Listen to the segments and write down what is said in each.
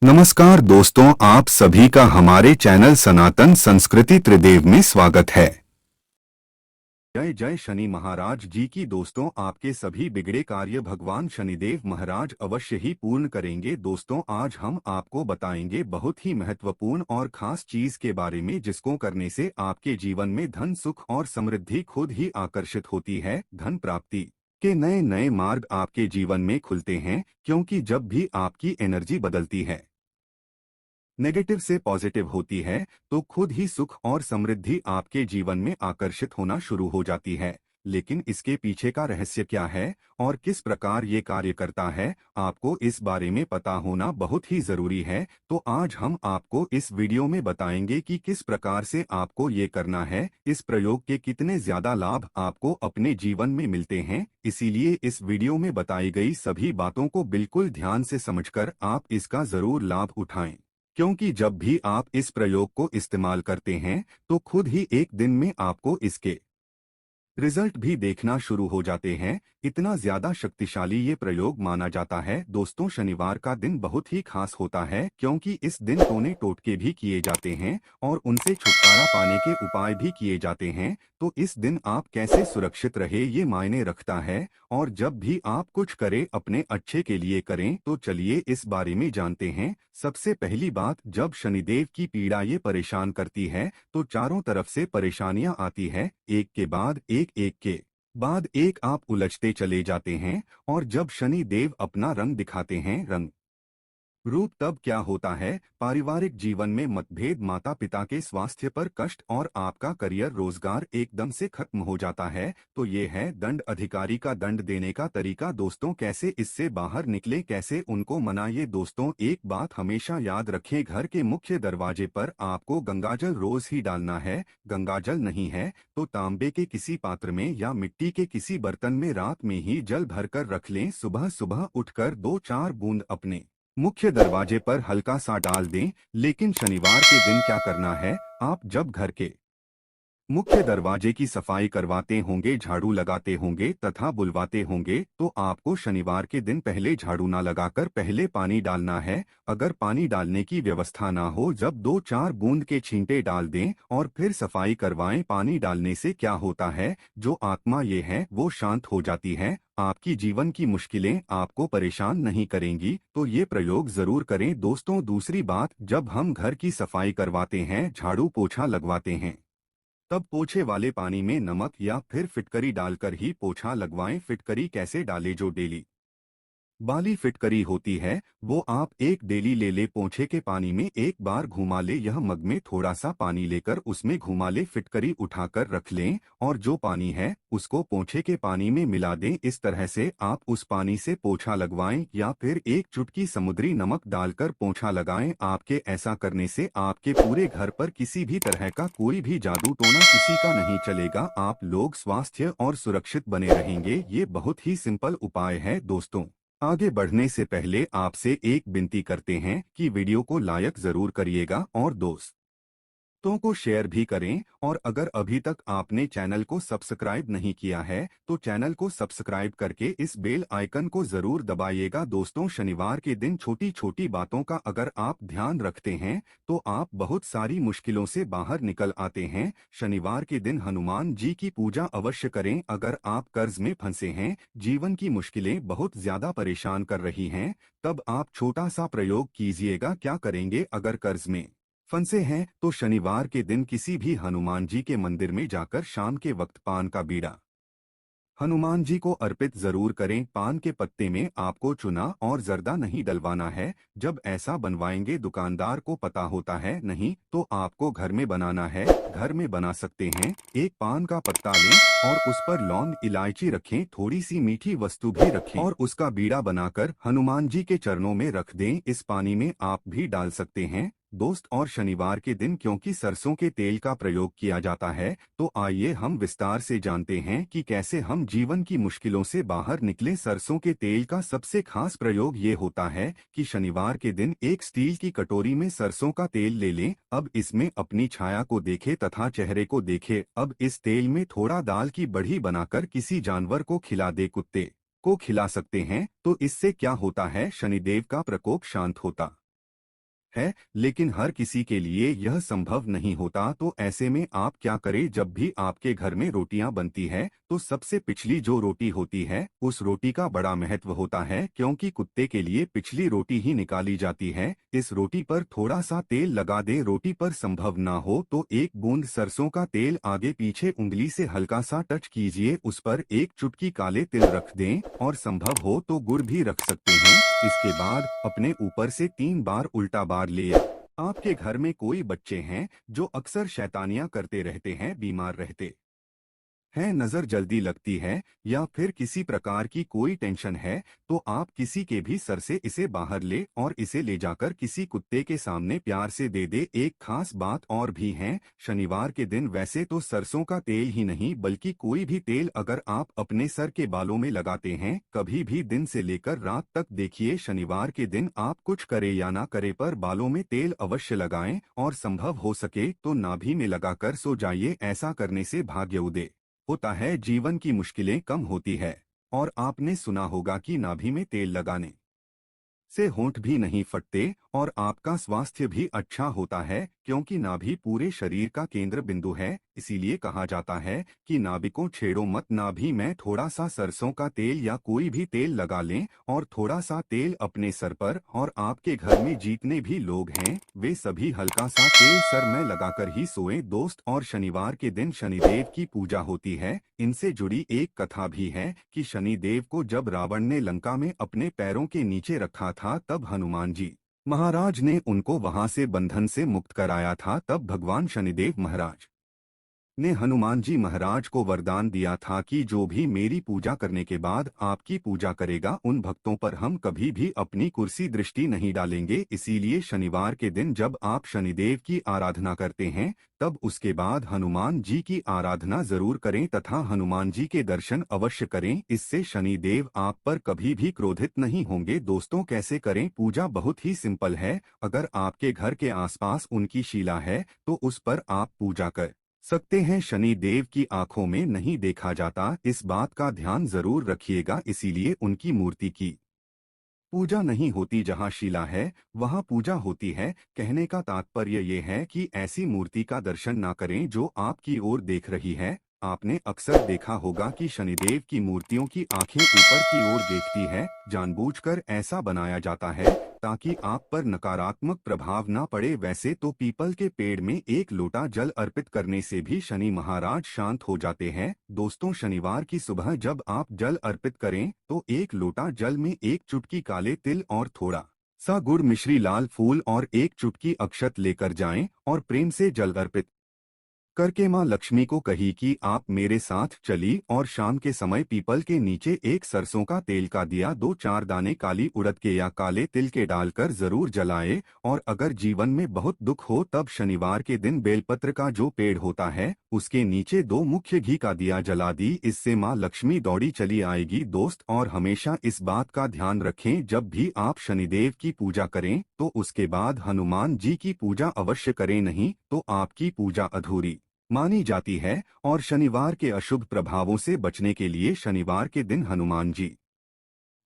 नमस्कार दोस्तों, आप सभी का हमारे चैनल सनातन संस्कृति त्रिदेव में स्वागत है। जय जय शनि महाराज जी की। दोस्तों, आपके सभी बिगड़े कार्य भगवान शनिदेव महाराज अवश्य ही पूर्ण करेंगे। दोस्तों, आज हम आपको बताएंगे बहुत ही महत्वपूर्ण और खास चीज के बारे में, जिसको करने से आपके जीवन में धन, सुख और समृद्धि खुद ही आकर्षित होती है। धन प्राप्ति के नए नए मार्ग आपके जीवन में खुलते हैं, क्योंकि जब भी आपकी एनर्जी बदलती है, नेगेटिव से पॉजिटिव होती है, तो खुद ही सुख और समृद्धि आपके जीवन में आकर्षित होना शुरू हो जाती है। लेकिन इसके पीछे का रहस्य क्या है और किस प्रकार ये कार्य करता है, आपको इस बारे में पता होना बहुत ही जरूरी है। तो आज हम आपको इस वीडियो में बताएंगे कि किस प्रकार से आपको ये करना है, इस प्रयोग के कितने ज्यादा लाभ आपको अपने जीवन में मिलते हैं। इसीलिए इस वीडियो में बताई गई सभी बातों को बिल्कुल ध्यान से समझकर आप इसका जरूर लाभ उठाएं, क्योंकि जब भी आप इस प्रयोग को इस्तेमाल करते हैं तो खुद ही एक दिन में आपको इसके रिजल्ट भी देखना शुरू हो जाते हैं। इतना ज्यादा शक्तिशाली ये प्रयोग माना जाता है। दोस्तों, शनिवार का दिन बहुत ही खास होता है, क्योंकि इस दिन टोने टोटके भी किए जाते हैं और उनसे छुटकारा पाने के उपाय भी किए जाते हैं। तो इस दिन आप कैसे सुरक्षित रहे, ये मायने रखता है। और जब भी आप कुछ करें, अपने अच्छे के लिए करें। तो चलिए इस बारे में जानते हैं। सबसे पहली बात, जब शनिदेव की पीड़ा ये परेशान करती है तो चारों तरफ से परेशानियां आती है, एक के बाद एक आप उलझते चले जाते हैं। और जब शनि देव अपना रंग दिखाते हैं, रंग रूप, तब क्या होता है, पारिवारिक जीवन में मतभेद, माता पिता के स्वास्थ्य पर कष्ट और आपका करियर, रोजगार एकदम से खत्म हो जाता है। तो ये है दंड अधिकारी का दंड देने का तरीका। दोस्तों, कैसे इससे बाहर निकले, कैसे उनको मनाइए। दोस्तों, एक बात हमेशा याद रखें, घर के मुख्य दरवाजे पर आपको गंगाजल रोज ही डालना है। गंगाजल नहीं है तो तांबे के किसी पात्र में या मिट्टी के किसी बर्तन में रात में ही जल भरकर रख लें। सुबह सुबह उठकर 2-4 बूंद अपने मुख्य दरवाजे पर हल्का सा डाल दें। लेकिन शनिवार के दिन क्या करना है, आप जब घर के मुख्य दरवाजे की सफाई करवाते होंगे, झाड़ू लगाते होंगे तथा बुलवाते होंगे, तो आपको शनिवार के दिन पहले झाड़ू ना लगाकर पहले पानी डालना है। अगर पानी डालने की व्यवस्था ना हो, जब 2-4 बूंद के छींटे डाल दें और फिर सफाई करवाएं। पानी डालने से क्या होता है, जो आत्मा ये है वो शांत हो जाती है। आपकी जीवन की मुश्किलें आपको परेशान नहीं करेंगी। तो ये प्रयोग जरूर करें। दोस्तों, दूसरी बात, जब हम घर की सफाई करवाते हैं, झाड़ू पोछा लगवाते हैं, तब पोछे वाले पानी में नमक या फिर फिटकरी डालकर ही पोछा लगवाएं। फिटकरी कैसे डालें, जो डेली बाली फिटकरी होती है वो आप एक डेली ले ले, पोंछे के पानी में एक बार घुमा ले। यह मग में थोड़ा सा पानी लेकर उसमें घुमा ले, फिटकरी उठाकर रख लें और जो पानी है उसको पोंछे के पानी में मिला दें। इस तरह से आप उस पानी से पोछा लगवाएं या फिर एक चुटकी समुद्री नमक डालकर पोछा लगाएं। आपके ऐसा करने से आपके पूरे घर पर किसी भी तरह का कोई भी जादू टोना किसी का नहीं चलेगा। आप लोग स्वास्थ्य और सुरक्षित बने रहेंगे। ये बहुत ही सिंपल उपाय है। दोस्तों, आगे बढ़ने से पहले आपसे एक विनती करते हैं कि वीडियो को लाइक जरूर करिएगा और दोस्तों को शेयर भी करें। और अगर अभी तक आपने चैनल को सब्सक्राइब नहीं किया है तो चैनल को सब्सक्राइब करके इस बेल आइकन को जरूर दबाइएगा। दोस्तों, शनिवार के दिन छोटी छोटी बातों का अगर आप ध्यान रखते हैं तो आप बहुत सारी मुश्किलों से बाहर निकल आते हैं। शनिवार के दिन हनुमान जी की पूजा अवश्य करें। अगर आप कर्ज में फंसे हैं, जीवन की मुश्किलें बहुत ज्यादा परेशान कर रही हैं, तब आप छोटा सा प्रयोग कीजिएगा। क्या करेंगे, अगर कर्ज में फंसे हैं तो शनिवार के दिन किसी भी हनुमान जी के मंदिर में जाकर शाम के वक्त पान का बीड़ा हनुमान जी को अर्पित जरूर करें। पान के पत्ते में आपको चूना और जर्दा नहीं डलवाना है। जब ऐसा बनवाएंगे, दुकानदार को पता होता है, नहीं तो आपको घर में बनाना है। घर में बना सकते हैं। एक पान का पत्ता लें और उस पर लौंग, इलायची रखें, थोड़ी सी मीठी वस्तु भी रखें और उसका बीड़ा बनाकर हनुमान जी के चरणों में रख दें। इस पानी में आप भी डाल सकते हैं दोस्त। और शनिवार के दिन क्योंकि सरसों के तेल का प्रयोग किया जाता है, तो आइए हम विस्तार से जानते हैं कि कैसे हम जीवन की मुश्किलों से बाहर निकले। सरसों के तेल का सबसे खास प्रयोग ये होता है कि शनिवार के दिन एक स्टील की कटोरी में सरसों का तेल ले लें। अब इसमें अपनी छाया को देखें तथा चेहरे को देखें। अब इस तेल में थोड़ा दाल की बढ़ी बनाकर किसी जानवर को खिला दे, कुत्ते को खिला सकते हैं। तो इससे क्या होता है, शनिदेव का प्रकोप शांत होता है, लेकिन हर किसी के लिए यह संभव नहीं होता। तो ऐसे में आप क्या करें, जब भी आपके घर में रोटियां बनती है तो सबसे पिछली जो रोटी होती है उस रोटी का बड़ा महत्व होता है, क्योंकि कुत्ते के लिए पिछली रोटी ही निकाली जाती है। इस रोटी पर थोड़ा सा तेल लगा दे, रोटी पर संभव ना हो तो एक बूंद सरसों का तेल आगे पीछे उंगली से हल्का सा टच कीजिए, उस पर एक चुटकी काले तिल रख दें और संभव हो तो गुड़ भी रख सकते हैं। इसके बाद अपने ऊपर से 3 बार उल्टा बार ले। आपके घर में कोई बच्चे हैं जो अक्सर शैतानियां करते रहते हैं, बीमार रहते है, नजर जल्दी लगती है या फिर किसी प्रकार की कोई टेंशन है, तो आप किसी के भी सर से इसे बाहर ले और इसे ले जाकर किसी कुत्ते के सामने प्यार से दे दे। एक खास बात और भी है, शनिवार के दिन वैसे तो सरसों का तेल ही नहीं बल्कि कोई भी तेल अगर आप अपने सर के बालों में लगाते हैं कभी भी दिन से लेकर रात तक, देखिए शनिवार के दिन आप कुछ करे या ना करे पर बालों में तेल अवश्य लगाएं और संभव हो सके तो नाभि में लगाकर सो जाइए। ऐसा करने से भाग्य उदय होता है, जीवन की मुश्किलें कम होती है। और आपने सुना होगा कि नाभि में तेल लगाने से होंठ भी नहीं फटते और आपका स्वास्थ्य भी अच्छा होता है, क्योंकि नाभि पूरे शरीर का केंद्र बिंदु है। इसीलिए कहा जाता है कि नाभि को छेड़ो मत। नाभि में थोड़ा सा सरसों का तेल या कोई भी तेल लगा लें और थोड़ा सा तेल अपने सर पर, और आपके घर में जितने भी लोग हैं वे सभी हल्का सा तेल सर में लगाकर ही सोएं दोस्त। और शनिवार के दिन शनिदेव की पूजा होती है। इनसे जुड़ी एक कथा भी है कि शनिदेव को जब रावण ने लंका में अपने पैरों के नीचे रखा था तब हनुमान जी महाराज ने उनको वहां से बंधन से मुक्त कराया था। तब भगवान शनिदेव महाराज ने हनुमान जी महाराज को वरदान दिया था कि जो भी मेरी पूजा करने के बाद आपकी पूजा करेगा उन भक्तों पर हम कभी भी अपनी कुर्सी दृष्टि नहीं डालेंगे। इसीलिए शनिवार के दिन जब आप शनिदेव की आराधना करते हैं तब उसके बाद हनुमान जी की आराधना जरूर करें तथा हनुमान जी के दर्शन अवश्य करें। इससे शनिदेव आप पर कभी भी क्रोधित नहीं होंगे। दोस्तों कैसे करें पूजा, बहुत ही सिंपल है। अगर आपके घर के आसपास उनकी शिला है तो उस पर आप पूजा कर सकते हैं। शनि देव की आंखों में नहीं देखा जाता, इस बात का ध्यान जरूर रखिएगा। इसीलिए उनकी मूर्ति की पूजा नहीं होती, जहां शिला है वहां पूजा होती है। कहने का तात्पर्य ये है कि ऐसी मूर्ति का दर्शन ना करें जो आपकी ओर देख रही है। आपने अक्सर देखा होगा कि शनिदेव की मूर्तियों की आंखें ऊपर की ओर देखती है, जानबूझकर ऐसा बनाया जाता है ताकि आप पर नकारात्मक प्रभाव ना पड़े। वैसे तो पीपल के पेड़ में एक लोटा जल अर्पित करने से भी शनि महाराज शांत हो जाते हैं। दोस्तों शनिवार की सुबह जब आप जल अर्पित करें तो एक लोटा जल में एक चुटकी काले तिल और थोड़ा सा गुड़, मिश्री, लाल फूल और एक चुटकी अक्षत लेकर जाएं और प्रेम से जल अर्पित करके माँ लक्ष्मी को कही कि आप मेरे साथ चली, और शाम के समय पीपल के नीचे एक सरसों का तेल का दिया 2-4 दाने काली उड़द के या काले तिल के डालकर जरूर जलाए। और अगर जीवन में बहुत दुख हो तब शनिवार के दिन बेलपत्र का जो पेड़ होता है उसके नीचे 2 मुख्य घी का दिया जला दी, इससे माँ लक्ष्मी दौड़ी चली आएगी दोस्त। और हमेशा इस बात का ध्यान रखें, जब भी आप शनिदेव की पूजा करें तो उसके बाद हनुमान जी की पूजा अवश्य करें, नहीं तो आपकी पूजा अधूरी मानी जाती है। और शनिवार के अशुभ प्रभावों से बचने के लिए शनिवार के दिन हनुमान जी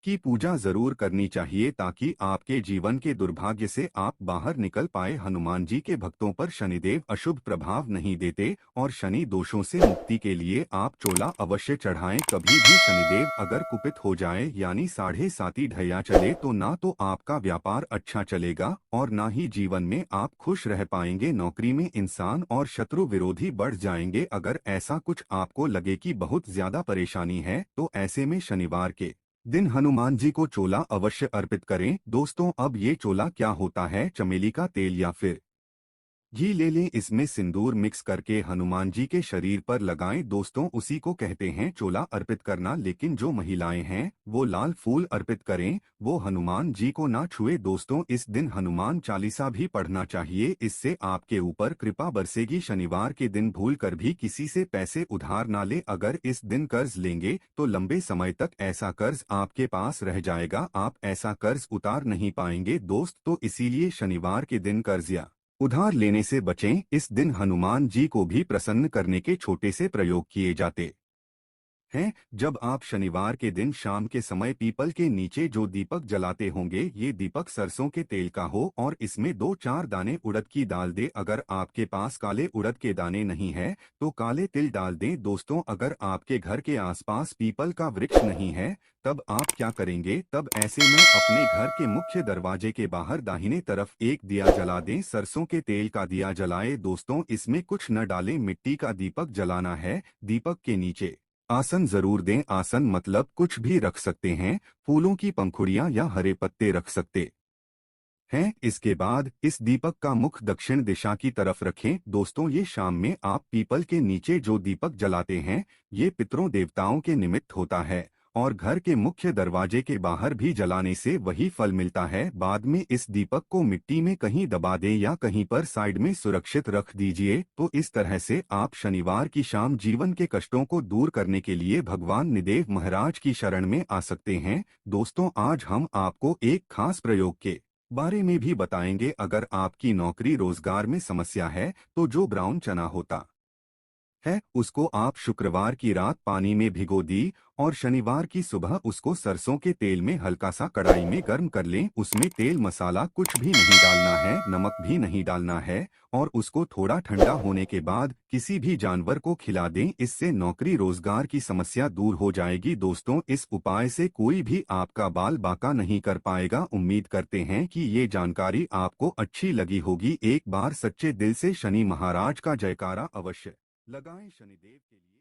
की पूजा जरूर करनी चाहिए ताकि आपके जीवन के दुर्भाग्य से आप बाहर निकल पाए। हनुमान जी के भक्तों पर शनिदेव अशुभ प्रभाव नहीं देते और शनि दोषों से मुक्ति के लिए आप चोला अवश्य चढ़ाएं। कभी भी शनिदेव अगर कुपित हो जाए यानी 7.5 ढैया चले तो ना तो आपका व्यापार अच्छा चलेगा और ना ही जीवन में आप खुश रह पाएंगे। नौकरी में इंसान और शत्रु विरोधी बढ़ जाएंगे। अगर ऐसा कुछ आपको लगे कि बहुत ज्यादा परेशानी है तो ऐसे में शनिवार के दिन हनुमान जी को चोला अवश्य अर्पित करें। दोस्तों अब ये चोला क्या होता है, चमेली का तेल या फिर घी ले लें, इसमें सिंदूर मिक्स करके हनुमान जी के शरीर पर लगाएं। दोस्तों उसी को कहते हैं चोला अर्पित करना। लेकिन जो महिलाएं हैं वो लाल फूल अर्पित करें, वो हनुमान जी को ना छुए। दोस्तों इस दिन हनुमान चालीसा भी पढ़ना चाहिए, इससे आपके ऊपर कृपा बरसेगी। शनिवार के दिन भूल कर भी किसी से पैसे उधार ना ले। अगर इस दिन कर्ज लेंगे तो लंबे समय तक ऐसा कर्ज आपके पास रह जाएगा, आप ऐसा कर्ज उतार नहीं पाएंगे दोस्त। तो इसीलिए शनिवार के दिन कर्ज या उधार लेने से बचें। इस दिन हनुमान जी को भी प्रसन्न करने के छोटे से प्रयोग किए जाते हैं। जब आप शनिवार के दिन शाम के समय पीपल के नीचे जो दीपक जलाते होंगे, ये दीपक सरसों के तेल का हो और इसमें 2-4 दाने उड़द की दाल दे। अगर आपके पास काले उड़द के दाने नहीं है तो काले तिल डाल दें। दोस्तों, अगर आपके घर के आसपास पीपल का वृक्ष नहीं है तब आप क्या करेंगे? तब ऐसे में अपने घर के मुख्य दरवाजे के बाहर दाहिने तरफ एक दिया जला दें। सरसों के तेल का दिया जलाए। दोस्तों, इसमें कुछ न डालें, मिट्टी का दीपक जलाना है। दीपक के नीचे आसन जरूर दें। आसन मतलब कुछ भी रख सकते हैं, फूलों की पंखुड़ियां या हरे पत्ते रख सकते हैं। इसके बाद इस दीपक का मुख दक्षिण दिशा की तरफ रखें। दोस्तों, ये शाम में आप पीपल के नीचे जो दीपक जलाते हैं, ये पितरों देवताओं के निमित्त होता है और घर के मुख्य दरवाजे के बाहर भी जलाने से वही फल मिलता है। बाद में इस दीपक को मिट्टी में कहीं दबा दें या कहीं पर साइड में सुरक्षित रख दीजिए। तो इस तरह से आप शनिवार की शाम जीवन के कष्टों को दूर करने के लिए भगवान निदेव महाराज की शरण में आ सकते हैं। दोस्तों, आज हम आपको एक खास प्रयोग के बारे में भी बताएंगे। अगर आपकी नौकरी रोजगार में समस्या है तो जो ब्राउन चना होता है उसको आप शुक्रवार की रात पानी में भिगो दी और शनिवार की सुबह उसको सरसों के तेल में हल्का सा कढ़ाई में गर्म कर लें। उसमें तेल मसाला कुछ भी नहीं डालना है, नमक भी नहीं डालना है और उसको थोड़ा ठंडा होने के बाद किसी भी जानवर को खिला दें। इससे नौकरी रोजगार की समस्या दूर हो जाएगी। दोस्तों, इस उपाय से कोई भी आपका बाल बाका नहीं कर पाएगा। उम्मीद करते हैं कि ये जानकारी आपको अच्छी लगी होगी। एक बार सच्चे दिल से शनि महाराज का जयकारा अवश्य लगाएं। शनिदेव के लिए